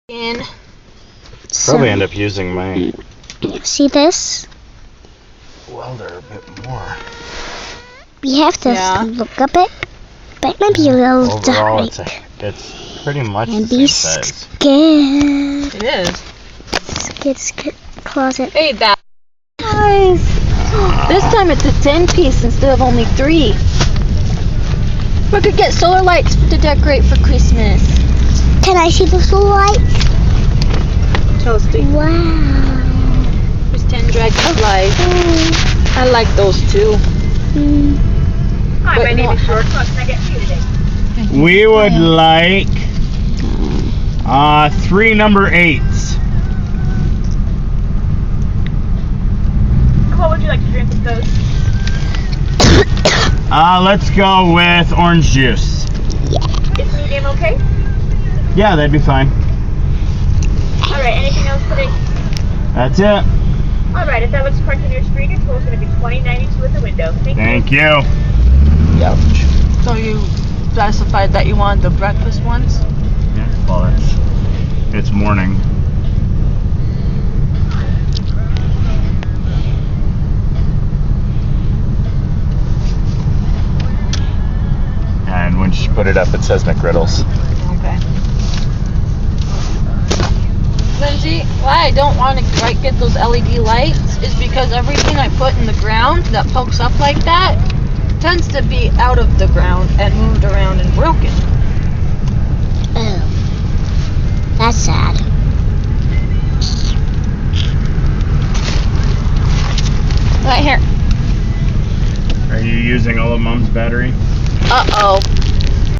In. Probably end up using my See welder a bit more. we have to look up it, but it might be a little Overall, dark. it's pretty much And the be same size. scared. It is. Scared closet. Hey, that. Guys, this time it's a 10-piece instead of only 3. We could get solar lights to decorate for Christmas. Can I see the solar lights? Toasty. Wow. There's 10 dragonflies. I like those too. Hi, my name is George. What can I get for you today? We would like 3 number 8s. And what would you like to drink with those? Let's go with orange juice. Is medium okay? Yeah, that'd be fine. Alright, anything else today? That's it. Alright, if that looks correct on your screen, your total is going to be $20.92 at the window. Thank you. Ouch. So you specified that you wanted the breakfast ones? Yeah, well, it's morning. And when she put it up, it says McGriddles. Okay. Lindsay, why I don't want to get those LED lights is because everything I put in the ground that pokes up like that tends to be out of the ground and moved around and broken. Oh, that's sad. Right here. Are you using all of Mom's battery? Uh-oh.